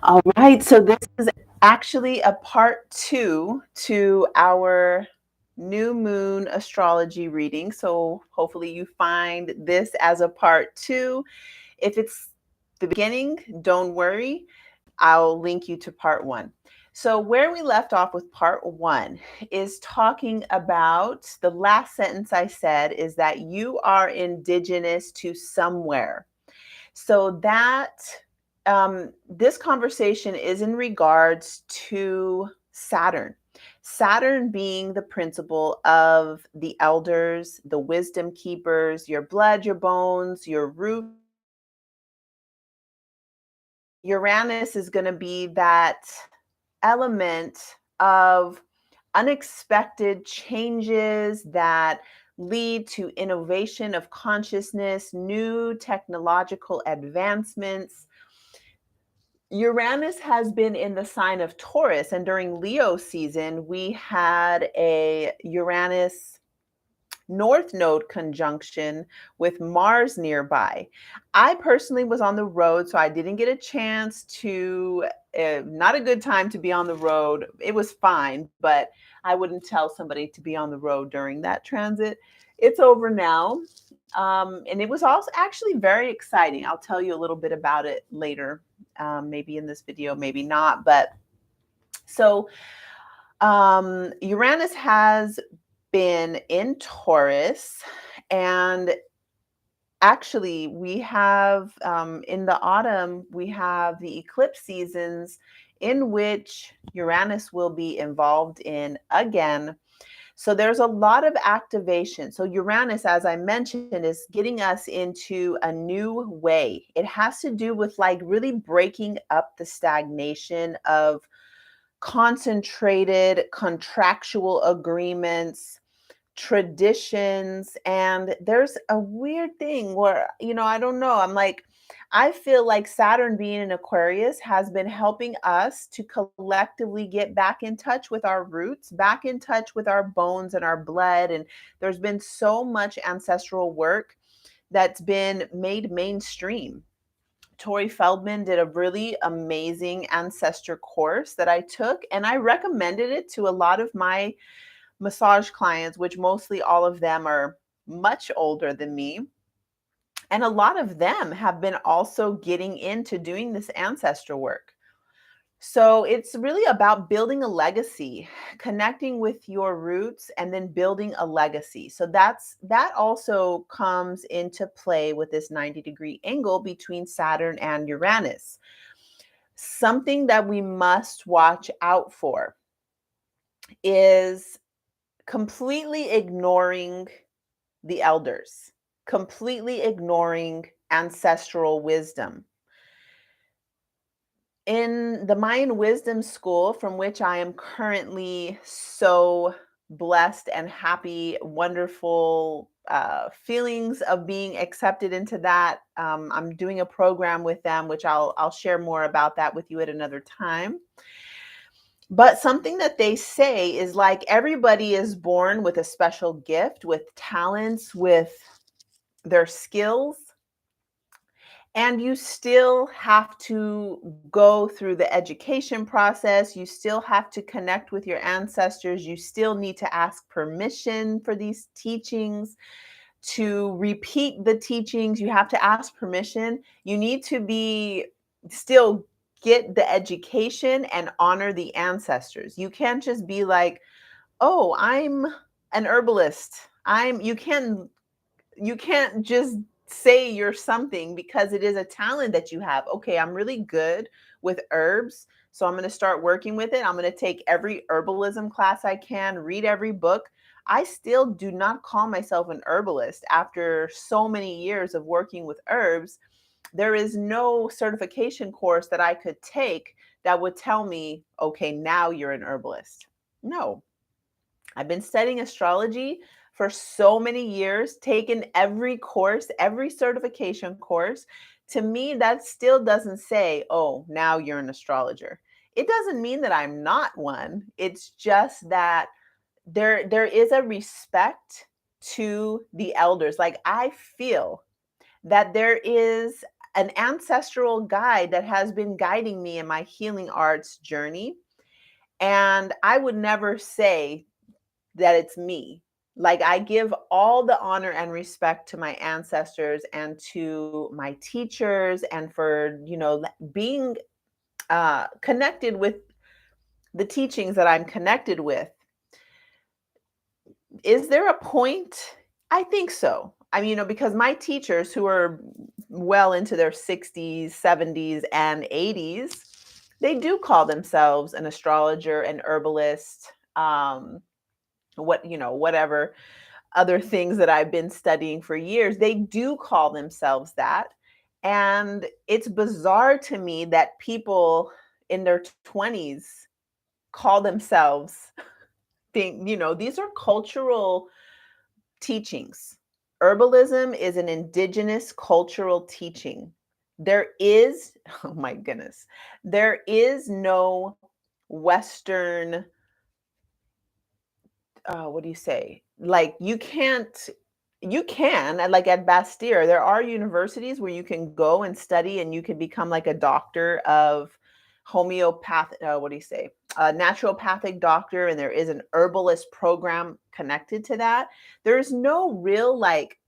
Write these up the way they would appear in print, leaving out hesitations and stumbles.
All right, so this is actually a part two to our new moon astrology reading. So hopefully you find this as a part two. If it's the beginning, don't worry, I'll link you to part one. So, where we left off with part one is talking about the last sentence I said is that you are indigenous to somewhere. So that this conversation is in regards to Saturn. Saturn being the principle of the elders, the wisdom keepers, your blood, your bones, your root. Uranus is going to be that element of unexpected changes that lead to innovation of consciousness, new technological advancements. Uranus has been in the sign of Taurus, and during Leo season, we had a Uranus North Node conjunction with Mars nearby. I personally was on the road, so I didn't get a chance to, not a good time to be on the road. It was fine, but I wouldn't tell somebody to be on the road during that transit. It's over now. And it was also actually very exciting. I'll tell you a little bit about it later, maybe in this video, maybe not. But so Uranus has been in Taurus, and actually, we have in the autumn, we have the eclipse seasons in which Uranus will be involved in again. So there's a lot of activation. So Uranus, as I mentioned, is getting us into a new way. It has to do with like really breaking up the stagnation of concentrated contractual agreements, traditions. And there's a weird thing where, I don't know. I feel like Saturn being in Aquarius has been helping us to collectively get back in touch with our roots, back in touch with our bones and our blood. And there's been so much ancestral work that's been made mainstream. Tori Feldman did a really amazing ancestor course that I took, and I recommended it to a lot of my massage clients, which mostly all of them are much older than me. And a lot of them have been also getting into doing this ancestor work. So it's really about building a legacy, connecting with your roots and then building a legacy. So that also comes into play with this 90-degree angle between Saturn and Uranus. Something that we must watch out for is completely ignoring the elders, completely ignoring ancestral wisdom. In the Mayan wisdom school, from which I am currently so blessed and happy, wonderful feelings of being accepted into that. I'm doing a program with them, which I'll share more about that with you at another time. But something that they say is like everybody is born with a special gift, with talents, with their skills, and you still have to go through the education process. You still have to connect with your ancestors. You still need to ask permission for these teachings, to repeat the teachings. You have to ask permission. You need to be still get the education and honor the ancestors. You can't just be like, "Oh, I'm an herbalist." I'm you can't just say you're something because it is a talent that you have. Okay, I'm really good with herbs, so I'm going to start working with it. I'm going to take every herbalism class I can, read every book. I still do not call myself an herbalist after so many years of working with herbs. There is no certification course that I could take that would tell me, okay, now you're an herbalist. No, I've been studying astrology for so many years, taken every course, every certification course. To me, that still doesn't say, oh, now you're an astrologer. It doesn't mean that I'm not one. It's just that there is a respect to the elders. Like I feel that there is an ancestral guide that has been guiding me in my healing arts journey. And I would never say that it's me. Like, I give all the honor and respect to my ancestors and to my teachers, and for, being connected with the teachings that I'm connected with. Is there a point? I think so. I mean, because my teachers who are well into their 60s, 70s, and 80s, they do call themselves an astrologer, an herbalist, whatever other things that I've been studying for years. They do call themselves that. And it's bizarre to me that people in their 20s call themselves these are cultural teachings. Herbalism is an indigenous cultural teaching. There is, oh my goodness, there is no Western, what do you say? Like, you can, like at Bastille, there are universities where you can go and study and you can become like a doctor of homeopath, what do you say? A naturopathic doctor, and there is an herbalist program connected to that. There's no real like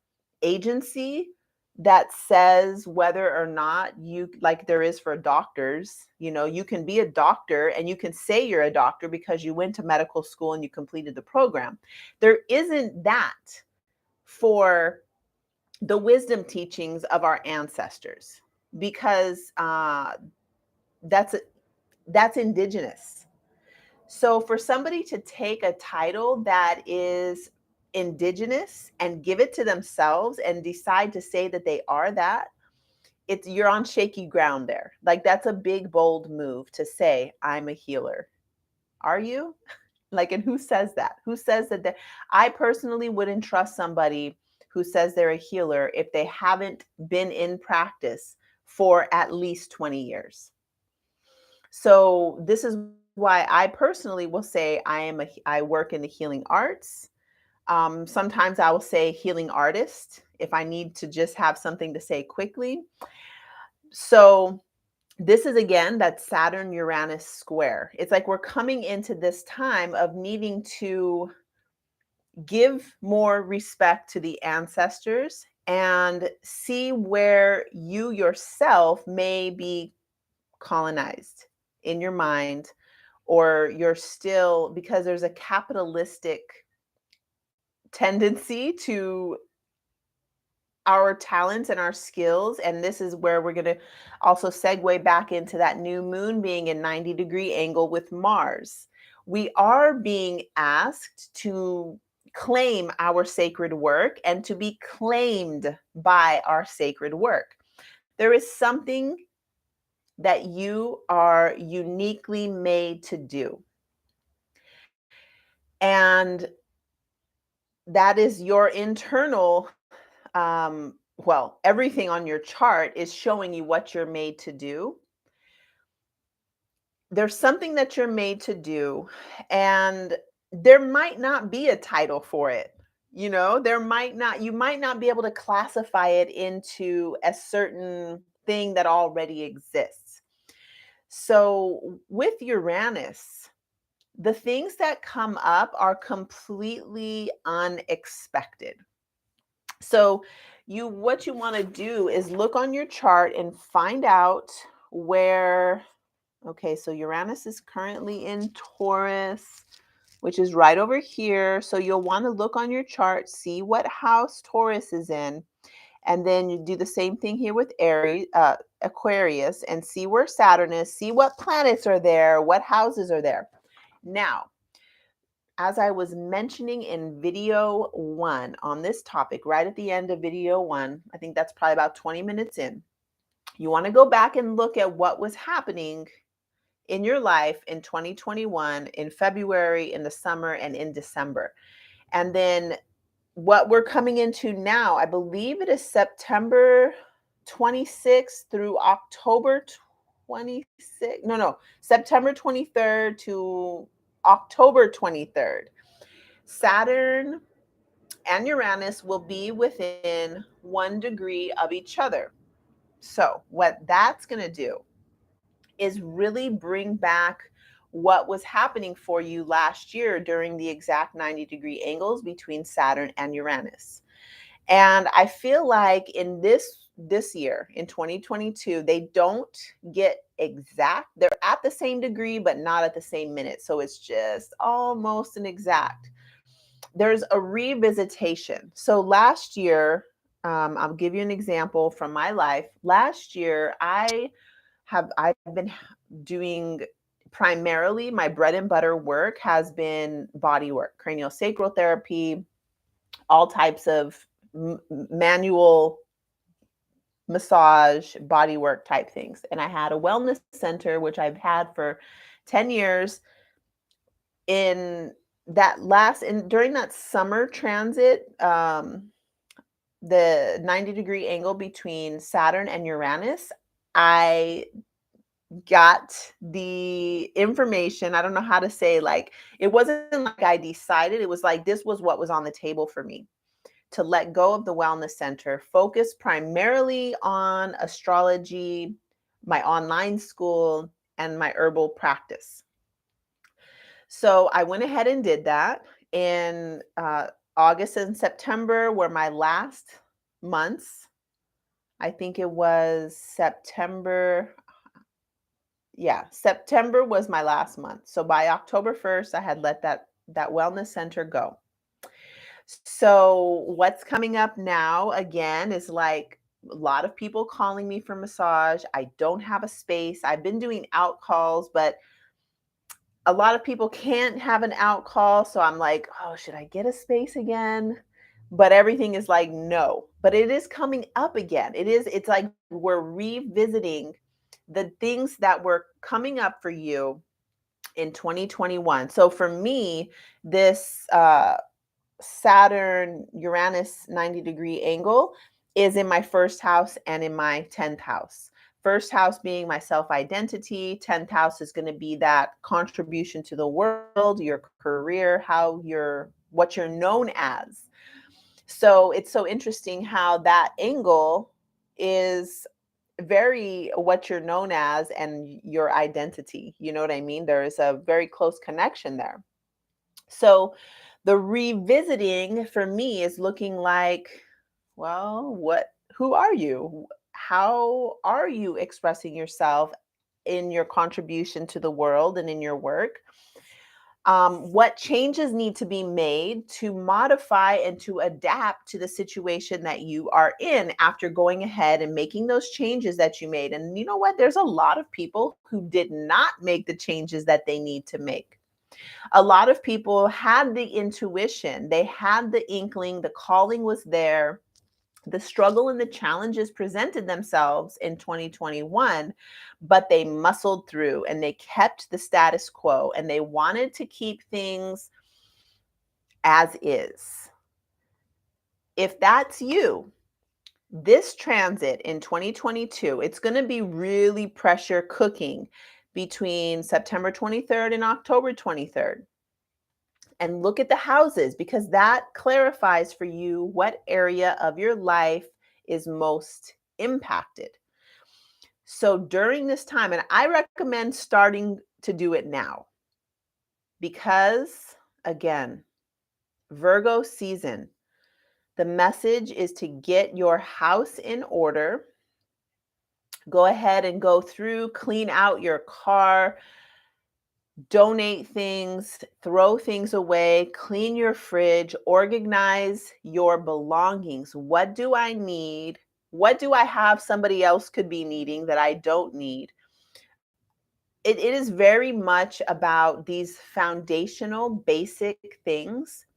agency that says whether or not you, like there is for doctors. You can be a doctor and you can say you're a doctor because you went to medical school and you completed the program. There isn't that for the wisdom teachings of our ancestors, because that's that's indigenous. So for somebody to take a title that is indigenous and give it to themselves and decide to say that they are that, you're on shaky ground there. Like, that's a big bold move to say I'm a healer. Are you? Like, and who says that? Who says that? I personally wouldn't trust somebody who says they're a healer if they haven't been in practice for at least 20 years. So this is why I personally will say I work in the healing arts. Sometimes I will say healing artist if I need to just have something to say quickly. So this is again that Saturn Uranus square. It's like we're coming into this time of needing to give more respect to the ancestors and see where you yourself may be colonized in your mind, or you're still, because there's a capitalistic tendency to our talents and our skills. And this is where we're going to also segue back into that new moon being in 90-degree angle with Mars. We are being asked to claim our sacred work and to be claimed by our sacred work. There is something that you are uniquely made to do. And that is your internal, everything on your chart is showing you what you're made to do. There's something that you're made to do, and there might not be a title for it. You might not be able to classify it into a certain thing that already exists. So with Uranus, the things that come up are completely unexpected. So what you want to do is look on your chart and find out where, okay, so Uranus is currently in Taurus, which is right over here. So you'll want to look on your chart, see what house Taurus is in, and then you do the same thing here with Aquarius, and see where Saturn is, see what planets are there, what houses are there. Now, as I was mentioning in video 1 on this topic, right at the end of video 1, I think that's probably about 20 minutes in, you want to go back and look at what was happening in your life in 2021, in February, in the summer, and in December. And then what we're coming into now, I believe it is September 26th through October 26th. No, September 23rd to October 23rd. Saturn and Uranus will be within 1 degree of each other. So, what that's going to do is really bring back what was happening for you last year during the exact 90-degree angles between Saturn and Uranus. And I feel like in this year in 2022, they don't get exact. They're at the same degree but not at the same minute. So it's just almost an exact. There's a revisitation. So last year, I'll give you an example from my life. Last year, I've been doing primarily my bread and butter work has been body work, cranial sacral therapy, all types of manual massage, body work type things. And I had a wellness center, which I've had for 10 years. In during that summer transit, the 90-degree angle between Saturn and Uranus, I got the information. I don't know how to say, like, it wasn't like I decided, it was like this was what was on the table for me to let go of the wellness center, focus primarily on astrology, my online school, and my herbal practice. So I went ahead and did that. In August and September were my last months. I think it was September. Yeah, September was my last month. So by October 1st, I had let that wellness center go. So what's coming up now again is like a lot of people calling me for massage. I don't have a space. I've been doing out calls, but a lot of people can't have an out call. So I'm like, oh, should I get a space again? But everything is like, no. But it is coming up again. It's like we're revisiting the things that were coming up for you in 2021. So for me, this Saturn Uranus 90-degree angle is in my first house and in my 10th house. First house being my self identity, 10th house is going to be that contribution to the world, your career, what you're known as. So it's so interesting how that angle is very what you're known as and your identity. You know what I mean? There is a very close connection there. So the revisiting for me is looking like, well, who are you? How are you expressing yourself in your contribution to the world and in your work? What changes need to be made to modify and to adapt to the situation that you are in after going ahead and making those changes that you made? And you know what? There's a lot of people who did not make the changes that they need to make. A lot of people had the intuition, they had the inkling, the calling was there. The struggle and the challenges presented themselves in 2021, but they muscled through and they kept the status quo and they wanted to keep things as is. If that's you, this transit in 2022, it's going to be really pressure cooking between September 23rd and October 23rd. And look at the houses because that clarifies for you what area of your life is most impacted. So during this time, and I recommend starting to do it now because, again, Virgo season, the message is to get your house in order. Go ahead and go through, clean out your car, donate things, throw things away, clean your fridge, organize your belongings. What do I need? What do I have somebody else could be needing that I don't need? It is very much about these foundational, basic things.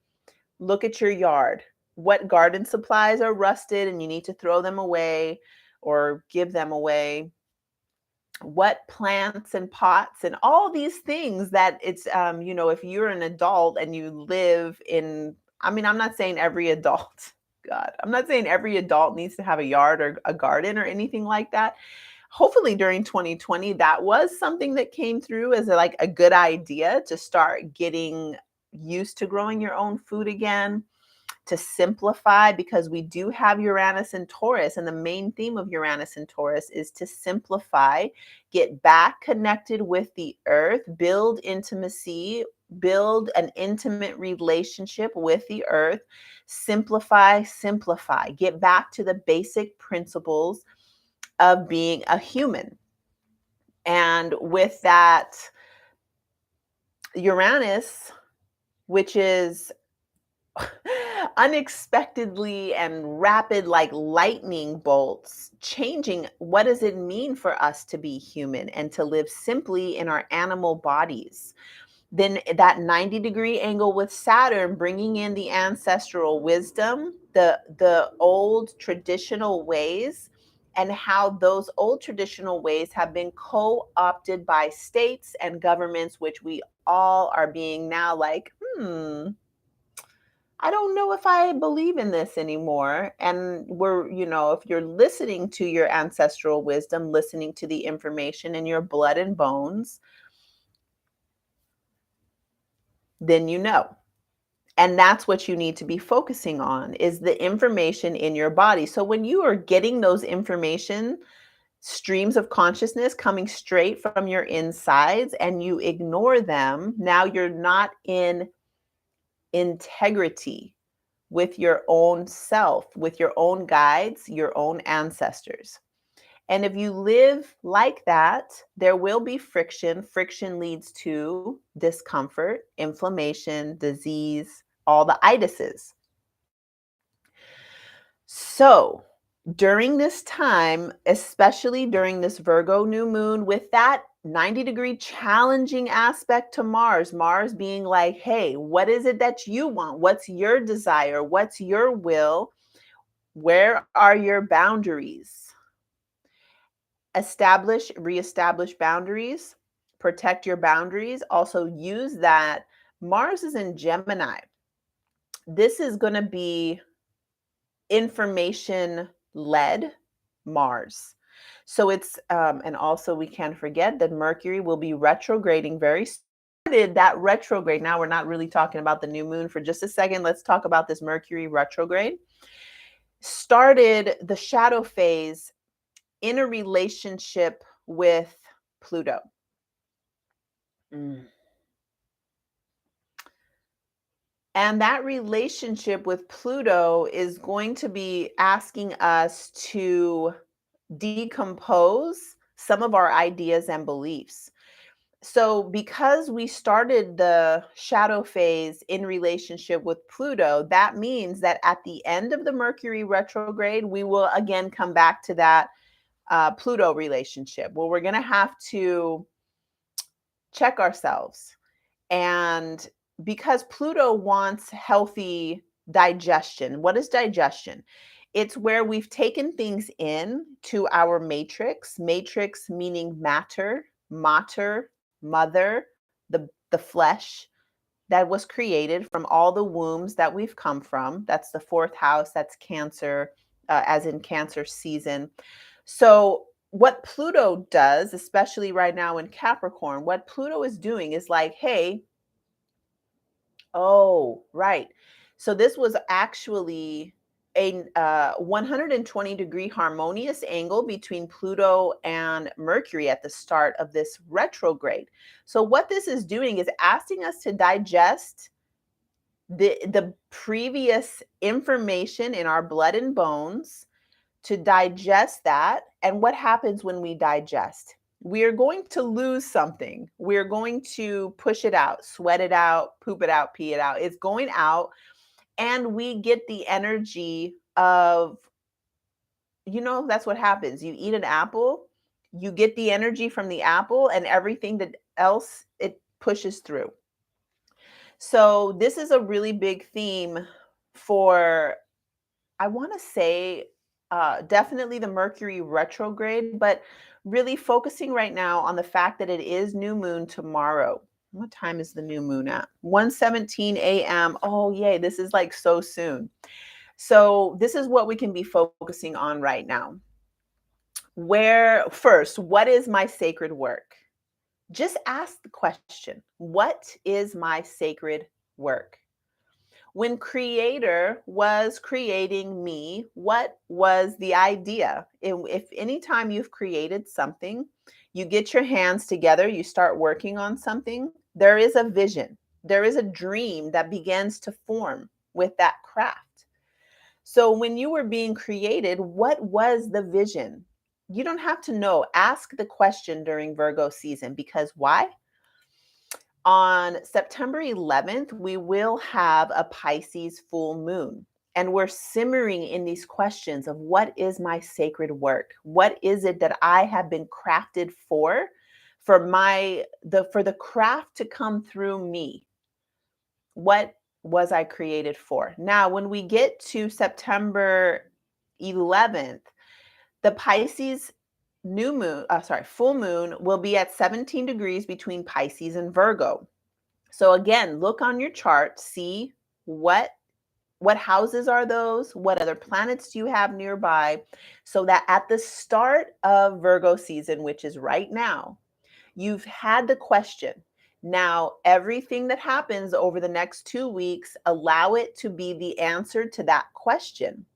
Look at your yard. What garden supplies are rusted and you need to throw them away or give them away? What plants and pots and all these things that it's if you're an adult and you live in, I mean, I'm not saying every adult god, I'm not saying every adult needs to have a yard or a garden or anything like that. Hopefully during 2020 that was something that came through as like a good idea to start getting used to growing your own food again. to simplify, because we do have Uranus and Taurus, and the main theme of Uranus and Taurus is to simplify, get back connected with the earth, build intimacy, build an intimate relationship with the earth, simplify, get back to the basic principles of being a human. And with that, Uranus, which is unexpectedly and rapid, like lightning bolts, changing what does it mean for us to be human and to live simply in our animal bodies. Then that 90-degree angle with Saturn, bringing in the ancestral wisdom, the old traditional ways, and how those old traditional ways have been co-opted by states and governments, which we all are being now like, I don't know if I believe in this anymore. And if you're listening to your ancestral wisdom, listening to the information in your blood and bones, then you know. And that's what you need to be focusing on, is the information in your body. So when you are getting those information streams of consciousness coming straight from your insides and you ignore them, now you're not in integrity with your own self, with your own guides, your own ancestors. And if you live like that, there will be friction. Friction leads to discomfort, inflammation, disease, all the itises. So during this time, especially during this Virgo new moon, with that 90-degree challenging aspect to Mars being like, hey, what is it that you want? What's your desire? What's your will? Where are your boundaries? Reestablish boundaries, protect your boundaries. Also use that. Mars is in Gemini. This is going to be information led Mars. So it's, and also we can't forget that Mercury will be retrograding very soon. That retrograde. Now we're not really talking about the new moon for just a second. Let's talk about this Mercury retrograde. Started the shadow phase in a relationship with Pluto. And that relationship with Pluto is going to be asking us to decompose some of our ideas and beliefs. So because we started the shadow phase in relationship with Pluto, that means that at the end of the Mercury retrograde, we will again come back to that Pluto relationship. Well, we're going to have to check ourselves. And because Pluto wants healthy digestion, what is digestion? It's where we've taken things in to our matrix meaning matter, mother, the flesh that was created from all the wombs that we've come from. That's the fourth house, that's Cancer, as in Cancer season. So what Pluto does, especially right now in Capricorn, what Pluto is doing is like, hey, oh, right. So this was actually a 120-degree harmonious angle between Pluto and Mercury at the start of this retrograde. So what this is doing is asking us to digest the previous information in our blood and bones, to digest that. And what happens when we digest? We are going to lose something. We're going to push it out, sweat it out, poop it out, pee it out. It's going out. And we get the energy of, that's what happens. You eat an apple, you get the energy from the apple, and everything that else it pushes through. So this is a really big theme for, I want to say, definitely the Mercury retrograde, but really focusing right now on the fact that it is new moon tomorrow. What time is the new moon at? 1:17 a.m. Oh, yay. This is like so soon. So this is what we can be focusing on right now. What is my sacred work? Just ask the question, what is my sacred work? When creator was creating me, what was the idea? If anytime you've created something, you get your hands together, you start working on something, there is a vision, there is a dream that begins to form with that craft. So when you were being created, what was the vision? You don't have to know. Ask the question during Virgo season, because why? On September 11th, we will have a Pisces full moon. And we're simmering in these questions of what is my sacred work? What is it that I have been crafted for for the craft to come through me? What was I created for? Now, when we get to September 11th, the Pisces full moon will be at 17 degrees between Pisces and Virgo. So again, look on your chart, see what what houses are those, what other planets do you have nearby, so that at the start of Virgo season, which is right now, you've had the question. Now, everything that happens over the next 2 weeks, allow it to be the answer to that question,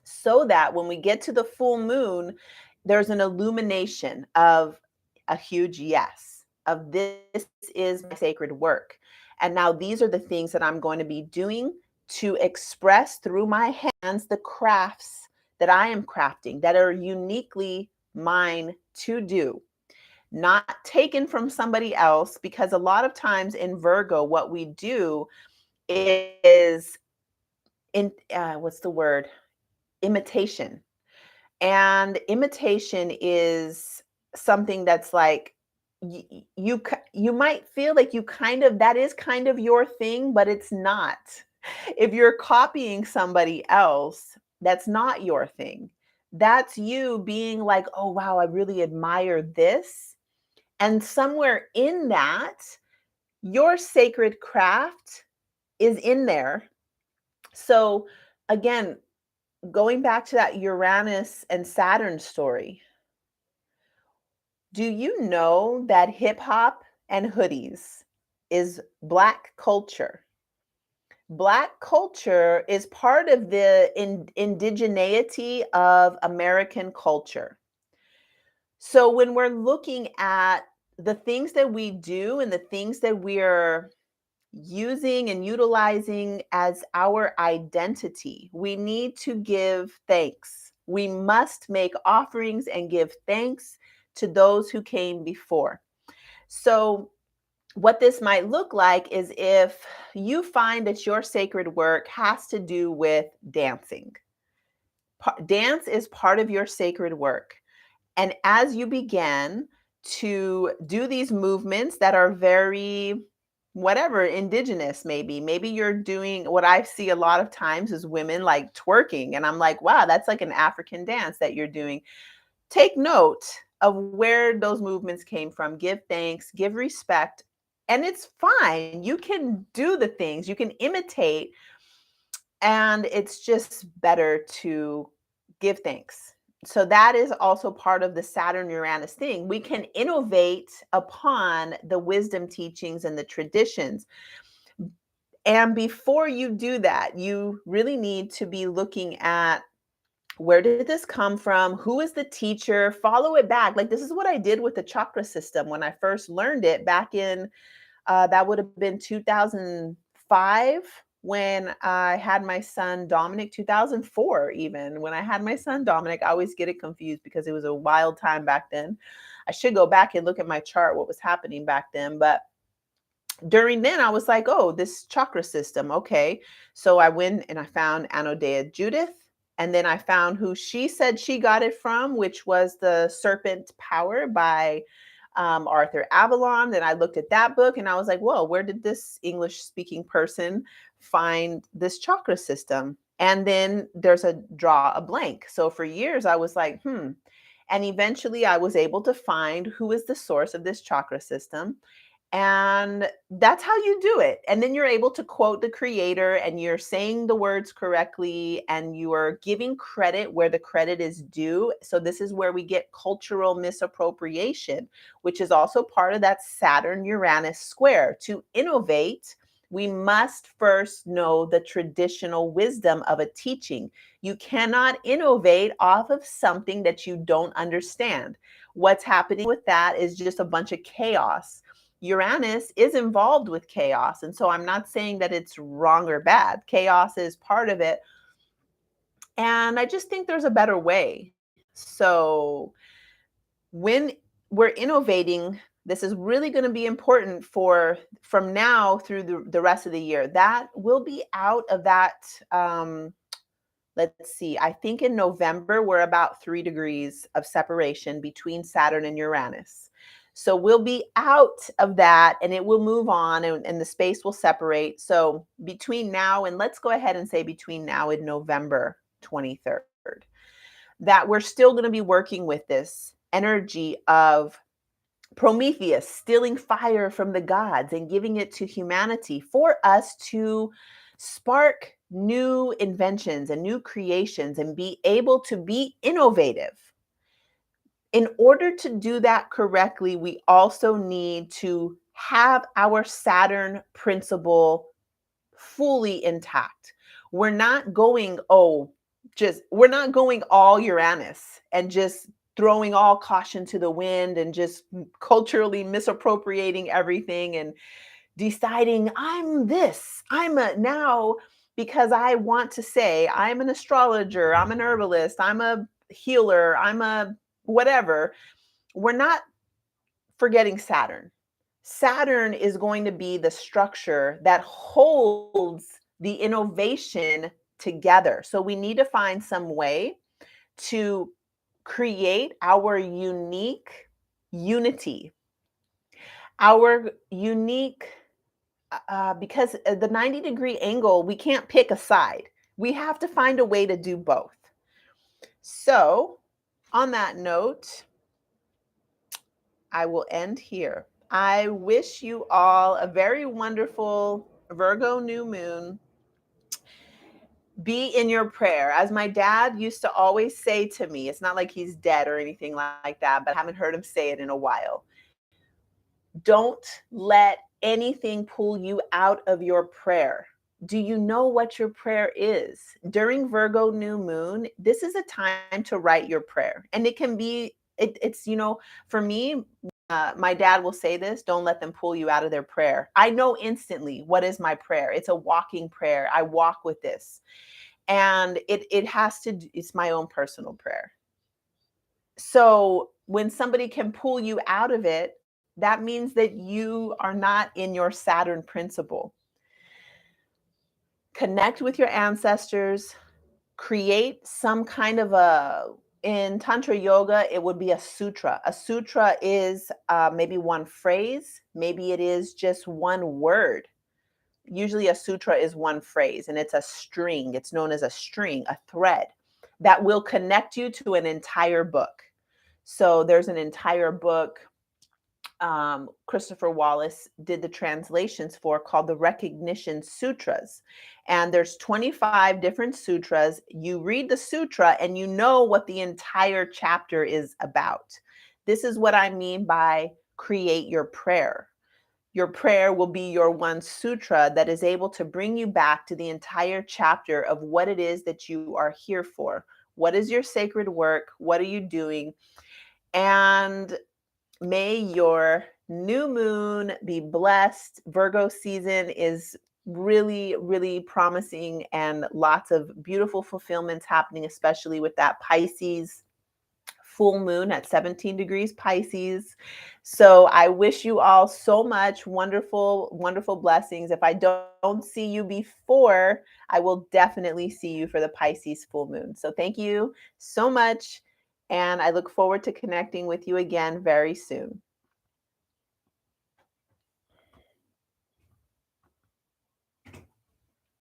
so that when we get to the full moon, there's an illumination of a huge yes, of this is my sacred work. And now these are the things that I'm going to be doing to express through my hands the crafts that I am crafting that are uniquely mine to do, not taken from somebody else. Because a lot of times in Virgo, what we do is what's the word? Imitation. And imitation is something that's like you might feel like you kind of that is kind of your thing, but it's not. If you're copying somebody else, that's not your thing. That's you being like, "Oh wow, I really admire this." And somewhere in that, your sacred craft is in there. So again, going back to that Uranus and Saturn story, do you know that hip hop and hoodies is Black culture? Black culture is part of the indigeneity of American culture. So when we're looking at the things that we do and the things that we're using and utilizing as our identity, we need to give thanks. We must make offerings and give thanks to those who came before. So, what this might look like is if you find that your sacred work has to do with dancing. Dance is part of your sacred work. And as you begin to do these movements that are very, whatever, indigenous, maybe you're doing what I see a lot of times is women like twerking. And I'm like, wow, that's like an African dance that you're doing. Take note of where those movements came from. Give thanks, give respect. And it's fine. You can do the things, you can imitate, and it's just better to give thanks. So that is also part of the Saturn Uranus thing. We can innovate upon the wisdom teachings and the traditions. And before you do that, you really need to be looking at, where did this come from? Who is the teacher? Follow it back. Like, this is what I did with the chakra system when I first learned it back in that would have been 2005 when I had my son Dominic, 2004 even. When I had my son Dominic, I always get it confused because it was a wild time back then. I should go back and look at my chart, what was happening back then. But during then, I was like, oh, this chakra system. Okay. So I went and I found Anodea Judith. And then I found who she said she got it from, which was The Serpent Power by Arthur Avalon. Then I looked at that book and I was like, whoa, where did this English speaking person find this chakra system? And then there's a draw a blank. So for years, I was like, And eventually I was able to find who is the source of this chakra system. And that's how you do it. And then you're able to quote the creator and you're saying the words correctly and you are giving credit where the credit is due. So this is where we get cultural misappropriation, which is also part of that Saturn Uranus square. To innovate We must first know the traditional wisdom of a teaching. You cannot innovate off of something that you don't understand. What's happening with that is just a bunch of chaos. Uranus is involved with chaos. And so I'm not saying that it's wrong or bad. Chaos is part of it. And I just think there's a better way. So when we're innovating, this is really going to be important for from now through the rest of the year. That will be out of that. Let's see, I think in November, we're about 3 degrees of separation between Saturn and Uranus. So we'll be out of that and it will move on and the space will separate. So between now and let's go ahead and say between now and November 23rd, that we're still going to be working with this energy of Prometheus stealing fire from the gods and giving it to humanity for us to spark new inventions and new creations and be able to be innovative. In order to do that correctly, we also need to have our Saturn principle fully intact. We're not going, we're not going all Uranus and just throwing all caution to the wind and just culturally misappropriating everything and deciding I'm this, I'm a now because I want to say I'm an astrologer, I'm an herbalist, I'm a healer, I'm a whatever. We're not forgetting Saturn. Saturn is going to be the structure that holds the innovation together. So we need to find some way to create our unique unity, our unique, because the 90-degree angle, we can't pick a side. We have to find a way to do both. So, on that note, I will end here. I wish you all a very wonderful Virgo new moon. Be in your prayer. As my dad used to always say to me, it's not like he's dead or anything like that, but I haven't heard him say it in a while. Don't let anything pull you out of your prayer. Do you know what your prayer is? During Virgo new moon, this is a time to write your prayer. And it can be, it's, for me, my dad will say this, don't let them pull you out of their prayer. I know instantly what is my prayer. It's a walking prayer. I walk with this. And it's my own personal prayer. So when somebody can pull you out of it, that means that you are not in your Saturn principle. Connect with your ancestors, create some kind of in Tantra yoga, it would be a sutra. A sutra is maybe one phrase, maybe it is just one word. Usually a sutra is one phrase and it's a string. It's known as a string, a thread that will connect you to an entire book. So there's an entire book Christopher Wallace did the translations for called the Recognition Sutras. And there's 25 different sutras. You read the sutra and you know what the entire chapter is about. This is what I mean by create your prayer. Your prayer will be your one sutra that is able to bring you back to the entire chapter of what it is that you are here for. What is your sacred work? What are you doing? And may your new moon be blessed. Virgo season is really, really promising and lots of beautiful fulfillments happening, especially with that Pisces full moon at 17 degrees Pisces. So I wish you all so much wonderful, wonderful blessings. If I don't see you before, I will definitely see you for the Pisces full moon. So thank you so much. And I look forward to connecting with you again very soon.